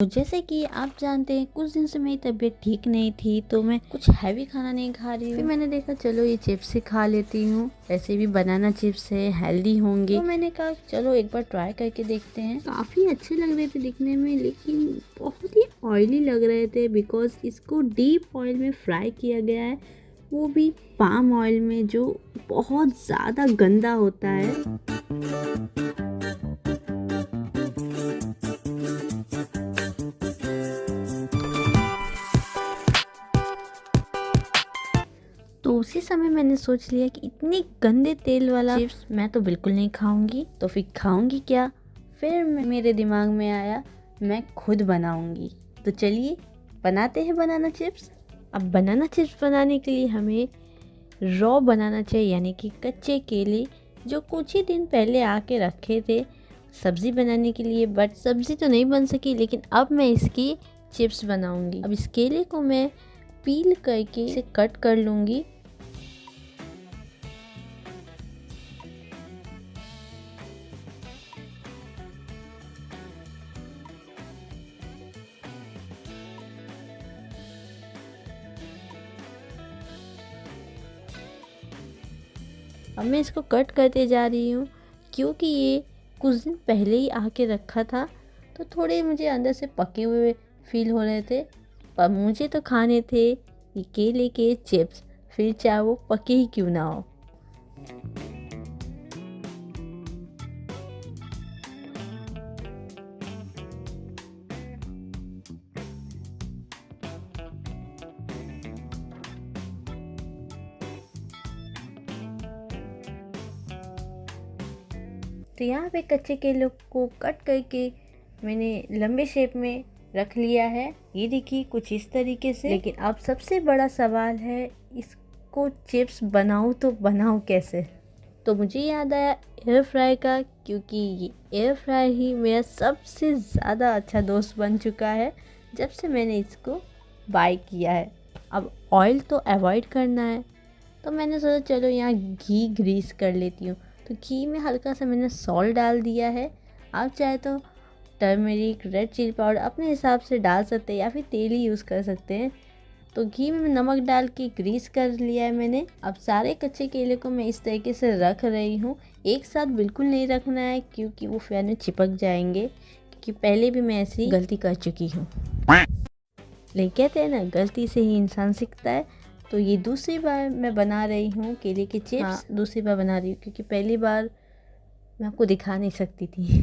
तो जैसे कि आप जानते हैं कुछ दिन से मेरी तबीयत ठीक नहीं थी, तो मैं कुछ हैवी खाना नहीं खा रही हूँ। फिर मैंने देखा चलो ये चिप्स ही खा लेती हूँ, ऐसे भी बनाना चिप्स है, हेल्दी होंगे। तो मैंने कहा चलो एक बार ट्राई करके देखते हैं। काफ़ी अच्छे लग रहे थे दिखने में, लेकिन बहुत ही ऑयली लग रहे थे बिकॉज इसको डीप ऑयल में फ्राई किया गया है, वो भी पाम ऑयल में, जो बहुत ज़्यादा गंदा होता है। तो उसी समय मैंने सोच लिया कि इतनी गंदे तेल वाला चिप्स मैं तो बिल्कुल नहीं खाऊंगी, तो फिर खाऊंगी क्या। फिर मेरे दिमाग में आया मैं खुद बनाऊंगी। तो चलिए बनाते हैं बनाना चिप्स। अब बनाना चिप्स बनाने के लिए हमें रॉ बनाना चाहिए, यानी कि कच्चे केले जो कुछ ही दिन पहले आके रखे थे सब्ज़ी बनाने के लिए, बट सब्ज़ी तो नहीं बन सकी, लेकिन अब मैं इसकी चिप्स बनाऊंगी। अब इस केले को मैं पील करके इसे कट कर लूँगी। अब मैं इसको कट करते जा रही हूँ, क्योंकि ये कुछ दिन पहले ही आके रखा था, तो थोड़े मुझे अंदर से पके हुए फील हो रहे थे। पर मुझे तो खाने थे ये केले के चिप्स, फिर चाहे वो पके ही क्यों ना हो। तो यहाँ पे कच्चे केलों को कट करके मैंने लंबे शेप में रख लिया है, ये देखिए कुछ इस तरीके से। लेकिन अब सबसे बड़ा सवाल है इसको चिप्स बनाऊँ तो बनाऊँ कैसे। तो मुझे याद आया एयर फ्राई का, क्योंकि ये एयर फ्राई ही मेरा सबसे ज़्यादा अच्छा दोस्त बन चुका है जब से मैंने इसको बाय किया है। अब ऑयल तो अवॉइड करना है, तो मैंने सोचा चलो यहाँ घी ग्रीस कर लेती हूँ। तो घी में हल्का सा मैंने सॉल्ट डाल दिया है। आप चाहे तो टर्मरिक, रेड चिली पाउडर अपने हिसाब से डाल सकते हैं, या फिर तेल ही यूज़ कर सकते हैं। तो घी में नमक डाल के ग्रीस कर लिया है मैंने। अब सारे कच्चे केले को मैं इस तरीके से रख रही हूँ। एक साथ बिल्कुल नहीं रखना है, क्योंकि वो फिर में चिपक जाएंगे, क्योंकि पहले भी मैं ऐसी गलती कर चुकी हूँ। लेकिन कहते हैं ना, गलती से ही इंसान सीखता है। तो ये दूसरी बार मैं बना रही हूँ केले के चिप्स। हाँ, दूसरी बार बना रही हूँ, क्योंकि पहली बार मैं आपको दिखा नहीं सकती थी।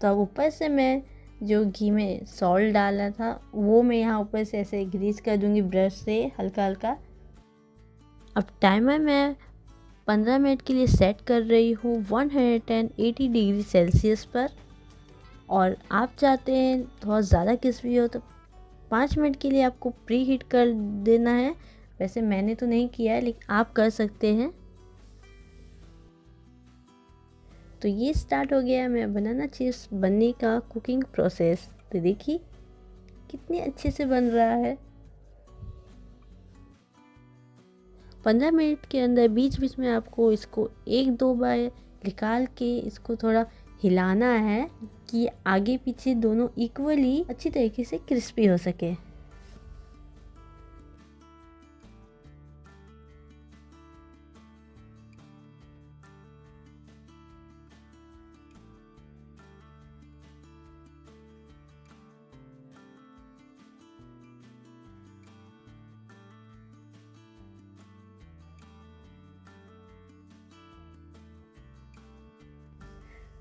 तो अब ऊपर से मैं जो घी में सॉल्ट डाला था वो मैं यहाँ ऊपर से ऐसे ग्रीस कर दूँगी ब्रश से हल्का हल्का। अब टाइमर मैं 15 मिनट के लिए सेट कर रही हूँ 180 डिग्री सेल्सियस पर। और आप चाहते हैं थोड़ा ज़्यादा क्रिस्पी हो तो 5 मिनट के लिए आपको प्री हीट कर देना है। वैसे मैंने तो नहीं किया है, लेकिन आप कर सकते हैं। तो ये स्टार्ट हो गया मेरा बनाना चिप्स बनने का कुकिंग प्रोसेस। तो देखिए कितने अच्छे से बन रहा है। 15 मिनट के अंदर बीच बीच में आपको इसको एक दो बार निकाल के इसको थोड़ा हिलाना है, कि आगे पीछे दोनों इक्वली अच्छी तरीके से क्रिस्पी हो सके।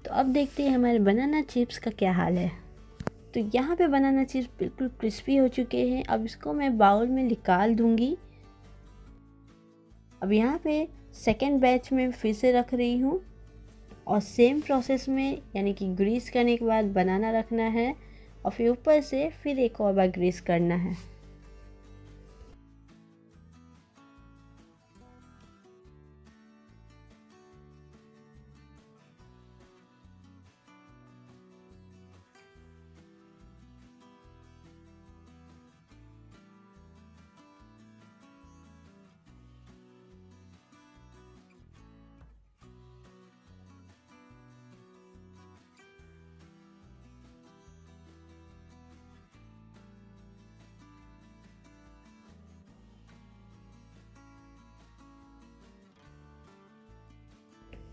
तो अब देखते हैं हमारे बनाना चिप्स का क्या हाल है। तो यहाँ पे बनाना चिप्स बिल्कुल क्रिस्पी हो चुके हैं। अब इसको मैं बाउल में निकाल दूँगी। अब यहाँ पे सेकेंड बैच में फिर से रख रही हूँ, और सेम प्रोसेस में, यानी कि ग्रीस करने के बाद बनाना रखना है, और फिर ऊपर से फिर एक और बार ग्रीस करना है।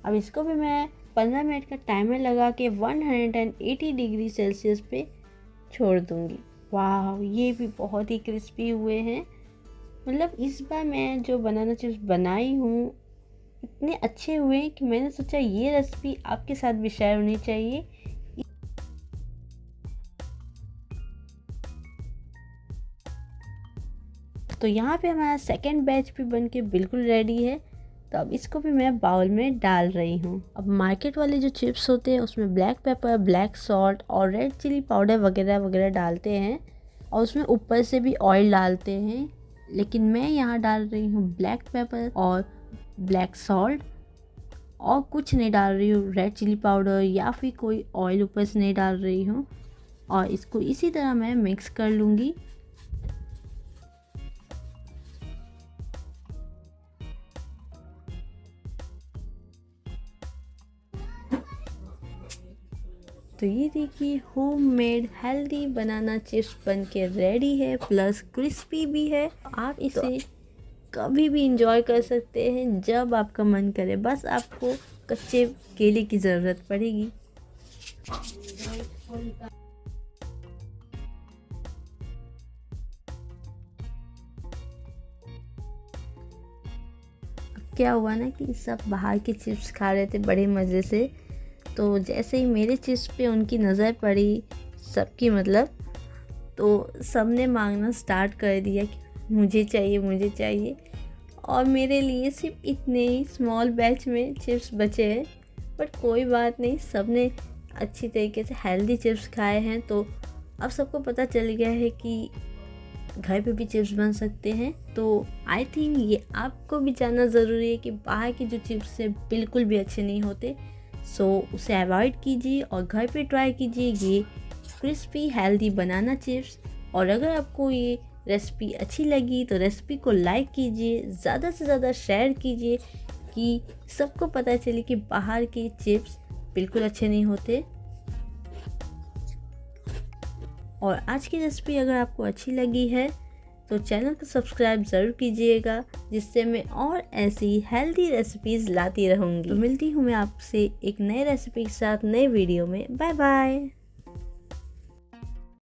अब इसको भी मैं 15 मिनट का टाइमर लगा के 180 डिग्री सेल्सियस पे छोड़ दूँगी। वाह, ये भी बहुत ही क्रिस्पी हुए हैं। मतलब इस बार मैं जो बनाना चिप्स बनाई हूँ इतने अच्छे हुए कि मैंने सोचा ये रेसिपी आपके साथ भी शेयर होनी चाहिए। तो यहाँ पे हमारा सेकेंड बैच भी बन के बिल्कुल रेडी है। तो अब इसको भी मैं बाउल में डाल रही हूँ। अब मार्केट वाले जो चिप्स होते हैं उसमें ब्लैक पेपर, ब्लैक सॉल्ट और रेड चिली पाउडर वगैरह वगैरह डालते हैं और उसमें ऊपर से भी ऑयल डालते हैं, लेकिन मैं यहाँ डाल रही हूँ ब्लैक पेपर और ब्लैक सॉल्ट और कुछ नहीं डाल रही हूँ रेड चिली पाउडर या फिर कोई ऑयल ऊपर से नहीं डाल रही हूँ। और इसको इसी तरह मैं मिक्स कर लूँगी। तो ये देखिए होममेड हेल्दी बनाना चिप्स बन के रेडी है, प्लस क्रिस्पी भी है। आप इसे कभी भी इंजॉय कर सकते हैं जब आपका मन करे, बस आपको कच्चे केले की ज़रूरत पड़ेगी। अब क्या हुआ ना कि सब बाहर के चिप्स खा रहे थे बड़े मज़े से, तो जैसे ही मेरे चिप्स पे उनकी नज़र पड़ी सबकी, मतलब तो सबने मांगना स्टार्ट कर दिया कि मुझे चाहिए मुझे चाहिए। और मेरे लिए सिर्फ इतने ही स्मॉल बैच में चिप्स बचे हैं, बट कोई बात नहीं, सबने अच्छी तरीके से हेल्दी चिप्स खाए हैं। तो अब सबको पता चल गया है कि घर पे भी चिप्स बन सकते हैं। तो आई थिंक ये आपको भी जानना ज़रूरी है कि बाहर की जो चिप्स है बिल्कुल भी अच्छे नहीं होते। सो उसे अवॉइड कीजिए और घर पे ट्राई कीजिए ये क्रिस्पी हेल्दी बनाना चिप्स। और अगर आपको ये रेसिपी अच्छी लगी तो रेसिपी को लाइक कीजिए, ज़्यादा से ज़्यादा शेयर कीजिए कि सबको पता चले कि बाहर के चिप्स बिल्कुल अच्छे नहीं होते। और आज की रेसिपी अगर आपको अच्छी लगी है तो चैनल को सब्सक्राइब ज़रूर कीजिएगा, जिससे मैं और ऐसी हेल्दी रेसिपीज़ लाती रहूँगी। तो मिलती हूँ मैं आपसे एक नए रेसिपी के साथ नए वीडियो में। Bye bye.